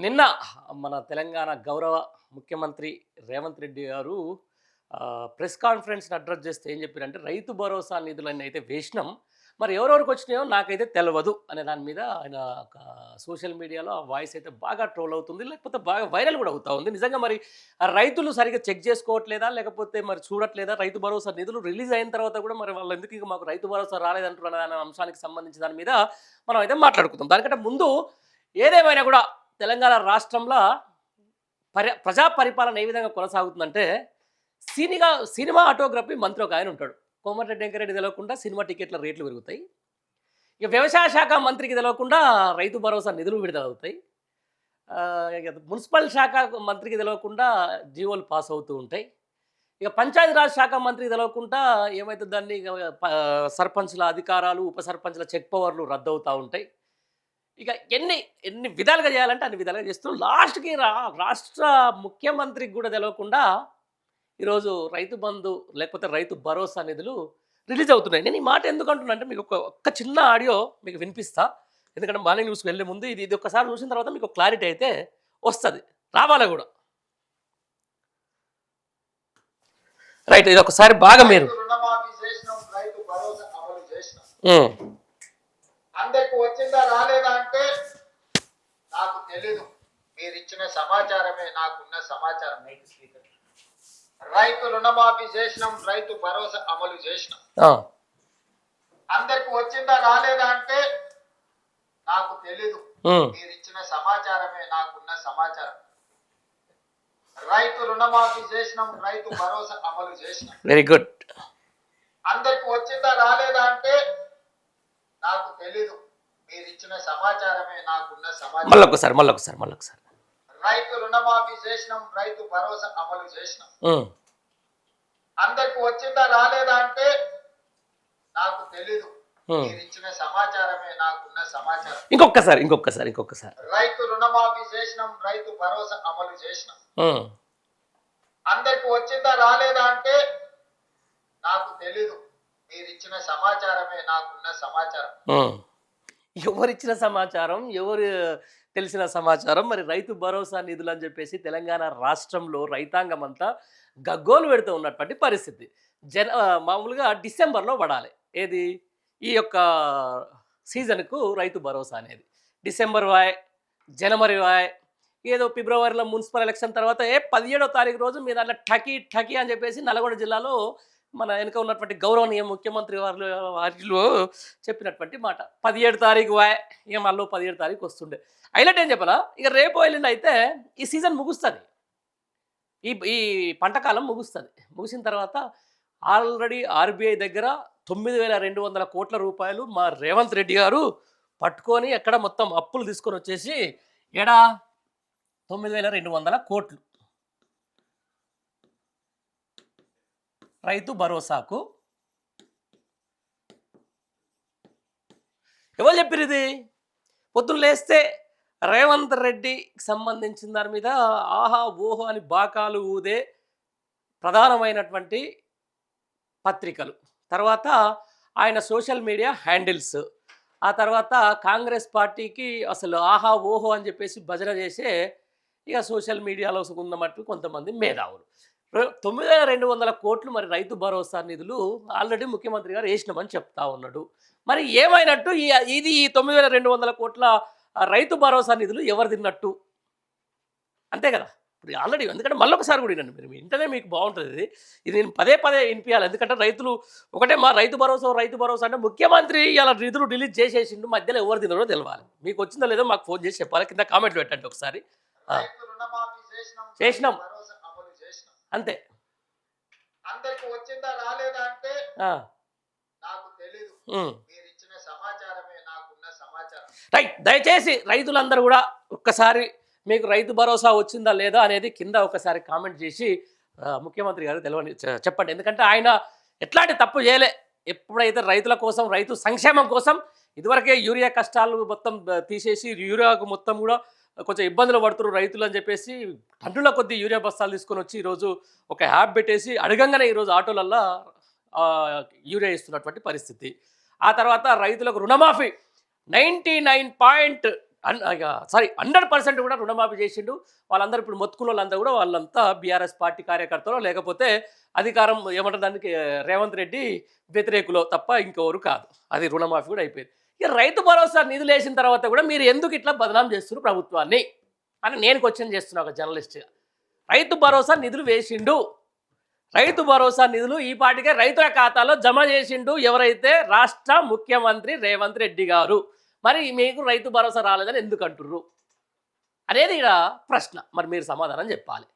నిన్న మన తెలంగాణ గౌరవ ముఖ్యమంత్రి రేవంత్ రెడ్డి గారు ప్రెస్ కాన్ఫరెన్స్‌ని అడ్రెస్ చేస్తే ఏం చెప్పారంటే, రైతు భరోసా నిధులన్నీ అయితే వేసినాం. మరి ఎవరెవరికి వచ్చినాయో నాకైతే తెలవదు అనే దాని మీద ఆయన ఒక సోషల్ మీడియాలో ఆ వాయిస్ అయితే బాగా ట్రోల్ అవుతుంది. లేకపోతే బాగా వైరల్ కూడా అవుతా ఉంది. నిజంగా మరి ఆ రైతులు సరిగ్గా చెక్ చేసుకోవట్లేదా? లేకపోతే మరి చూడట్లేదా? రైతు భరోసా నిధులు రిలీజ్ అయిన తర్వాత కూడా మరి వాళ్ళు ఎందుకు ఇక మాకు రైతు భరోసా రాలేదంటున్నారు అనే అంశానికి సంబంధించి దాని మీద మనం అయితే మాట్లాడుకుందాం. దానికంటే ముందు ఏదేమైనా కూడా తెలంగాణ రాష్ట్రంలో ప్రజా పరిపాలన ఏ విధంగా కొనసాగుతుందంటే, సినిమా ఆటోగ్రఫీ మంత్రి ఒక ఆయన ఉంటాడు. కోమటిరెడ్డి వెంకరెడ్డి తెలవకుండా సినిమా టికెట్ల రేట్లు పెరుగుతాయి. ఇక వ్యవసాయ శాఖ మంత్రికి తెలవకుండా రైతు భరోసా నిధులు విడుదలవుతాయి. ఇక మున్సిపల్ శాఖ మంత్రికి తెలవకుండా జీవోలు పాస్ అవుతూ ఉంటాయి. ఇక పంచాయతీరాజ్ శాఖ మంత్రికి తెలవకుండా ఏమైతే దాన్ని సర్పంచ్ల అధికారాలు, ఉప సర్పంచ్ల చెక్ పవర్లు రద్దవుతూ ఉంటాయి. ఇక ఎన్ని విధాలుగా చేయాలంటే అన్ని విధాలుగా చేస్తూ లాస్ట్‌కి రాష్ట్ర ముఖ్యమంత్రికి కూడా తెలవకుండా ఈరోజు రైతు బంధు లేకపోతే రైతు భరోసా నిధులు రిలీజ్ అవుతున్నాయి. నేను ఈ మాట ఎందుకు అంటున్నా అంటే, మీకు ఒక్క చిన్న ఆడియో మీకు వినిపిస్తా. ఎందుకంటే మార్నింగ్ న్యూస్‌కి వెళ్ళే ముందు ఇది ఒక్కసారి చూసిన తర్వాత మీకు క్లారిటీ అయితే వస్తది. రావాలి కూడా. రైట్, ఇది ఒకసారి బాగా మీరు రుణమాఫీ చేసినాం, రైతు భరోసా అమలు చేసినాం. హ్మ్. అందరికి వచ్చిందా రాలేదా అంటే నాకు తెలీదు. మీరు ఇచ్చిన సమాచారమే నాకున్న సమాచారం. రైతు రుణమాఫీ చేసినాం, రైతు భరోసా అమలు చేసినాం. అందరికి వచ్చిందా రాలేదా అంటే నాకు తెలీదు. మీరు ఇచ్చిన సమాచారమే నాకున్న సమాచారం. రైతు రుణమాఫీ చేసినాం, రైతు భరోసా అమలు చేసినాం. Very good. అందరికి వచ్చిందా రాలేదా అంటే నాకు తెలీదు. మీరు ఇచ్చిన సమాచారమే నాకున్న సమాచారం. మళ్ళొకసారి. రైతు రుణమాఫీ చేసినాం, రైతు భరోసా అమలు చేసినాం. అందరికి వచ్చిందా రాలేదా అంటే నాకు తెలీదు. మీరు ఇచ్చిన సమాచారమే నాకున్న సమాచారం. ఇంకొకసారి. రైతు రుణమాఫీ చేసినాం, రైతు భరోసా అమలు చేసినాం. అందరికి వచ్చిందా రాలేదా అంటే నాకు తెలీదు. మీరు ఇచ్చిన సమాచారమే నాకున్న సమాచారం. ఎవరిచ్చిన సమాచారం, ఎవరు తెలిసిన సమాచారం, మరి రైతు భరోసా నిధులు అని చెప్పేసి తెలంగాణ రాష్ట్రంలో రైతాంగం అంతా గగ్గోలు పెడుతూ ఉన్నటువంటి పరిస్థితి. మామూలుగా డిసెంబర్లో పడాలి ఏది, ఈ యొక్క సీజన్కు రైతు భరోసా అనేది. డిసెంబర్ జనవరి ఏదో ఫిబ్రవరిలో మున్సిపల్ ఎలక్షన్ తర్వాత 17వ తారీఖు రోజు మీ దాంట్లో ఠకీ అని చెప్పేసి నల్గొండ జిల్లాలో మన వెనుక ఉన్నటువంటి గౌరవనీయ ముఖ్యమంత్రి వారిలో చెప్పినటువంటి మాట. 17 తారీఖు ఇక మళ్ళీ 17 తారీఖు వస్తుండే. హైలైట్ ఏం చెప్పాలా, ఇక రేపు ఎల్లుండి అయితే ఈ సీజన్ ముగుస్తుంది, ఈ పంటకాలం ముగుస్తుంది. ముగిసిన తర్వాత ఆల్రెడీ ఆర్బీఐ దగ్గర 9,200 కోట్ల రూపాయలు మా రేవంత్ రెడ్డి గారు పట్టుకొని ఎక్కడ మొత్తం అప్పులు తీసుకొని వచ్చేసి 9,200 కోట్లు రైతు భరోసాకు. ఎవరు చెప్పారు ఇది? పొద్దున్న లేస్తే రేవంత్ రెడ్డికి సంబంధించిన దాని మీద ఆహా ఓహో అని బాకాలు ఊదే ప్రధానమైనటువంటి పత్రికలు, తర్వాత ఆయన సోషల్ మీడియా హ్యాండిల్స్, ఆ తర్వాత కాంగ్రెస్ పార్టీకి అసలు ఆహా ఓహో అని చెప్పేసి భజన చేసే ఇక సోషల్ మీడియాలో ఉన్నమట్టు కొంతమంది మేధావులు 9,200 కోట్లు మరి రైతు భరోసా నిధులు ఆల్రెడీ ముఖ్యమంత్రి గారు వేసినామని చెప్తా ఉన్నాడు. మరి ఏమైనట్టు ఇది 9,200 కోట్ల రైతు భరోసా నిధులు ఎవరు తిన్నట్టు? అంతే కదా. ఇప్పుడు ఆల్రెడీ, ఎందుకంటే మళ్ళొకసారి కూడా వినండి మీరు, ఇంటనే మీకు బాగుంటుంది. ఇది నేను పదే వినిపించాలి. ఎందుకంటే రైతులు ఒకటే మా రైతు భరోసా అంటే ముఖ్యమంత్రి ఇలా నిధులు రిలీజ్ చేసేసిండు, మధ్యలో ఎవరు తిన్నారో తెలవాలి. మీకు వచ్చిందో లేదో మాకు ఫోన్ చేసి చెప్పాలి. కింద కామెంట్ పెట్టండి ఒకసారి. చేసినాం అంతే. అందరికి వచ్చిందా రాలేదా అంటే నాకు తెలీదు. మీరు ఇచ్చిన సమాచారమే నాకున్న సమాచారం. రైట్, దయచేసి రైతులందరూ కూడా ఒక్కసారి మీకు రైతు భరోసా వచ్చిందా లేదా అనేది కింద ఒకసారి కామెంట్ చేసి ముఖ్యమంత్రి గారు చెప్పండి. ఎందుకంటే ఆయన ఎట్లాంటి తప్పు చేయలే. ఎప్పుడైతే రైతుల కోసం, రైతు సంక్షేమం కోసం ఇదివరకే యూరియా కష్టాలు మొత్తం తీసేసి యూరియాకు మొత్తం కూడా కొంచెం ఇబ్బందులు పడుతున్నారు రైతులు అని చెప్పేసి టన్నుల కొద్ది యూరియా బస్తాలు తీసుకొని వచ్చి ఈరోజు ఒక యాప్ పెట్టేసి అడగంగానే ఈరోజు ఆటోలల్లో యూరియా ఇస్తున్నటువంటి పరిస్థితి. ఆ తర్వాత రైతులకు రుణమాఫీ 99 సారీ 100% కూడా రుణమాఫీ చేసిండు. వాళ్ళందరూ ఇప్పుడు మొత్తుకున్న వాళ్ళంతా కూడా వాళ్ళంతా బీఆర్ఎస్ పార్టీ కార్యకర్తలో లేకపోతే అధికారం ఏమంటారు దానికి రేవంత్ రెడ్డి వ్యతిరేకులో తప్ప ఇంకెవరు కాదు. అది రుణమాఫీ కూడా అయిపోయింది. ఇక రైతు భరోసా నిధులు వేసిన తర్వాత కూడా మీరు ఎందుకు ఇట్లా బదనాం చేస్తున్నారు ప్రభుత్వాన్ని అని నేను క్వశ్చన్ చేస్తున్నా ఒక జర్నలిస్ట్గా. రైతు భరోసా నిధులు వేసిండు, రైతు భరోసా నిధులు ఈ పాటికే రైతుల ఖాతాలో జమ చేసిండు ఎవరైతే రాష్ట్ర ముఖ్యమంత్రి రేవంత్ రెడ్డి గారు. మరి మీకు రైతు భరోసా రాలేదని ఎందుకు అంటుర్రు అనేది ఇక్కడ ప్రశ్న. మరి మీరు సమాధానం చెప్పాలి.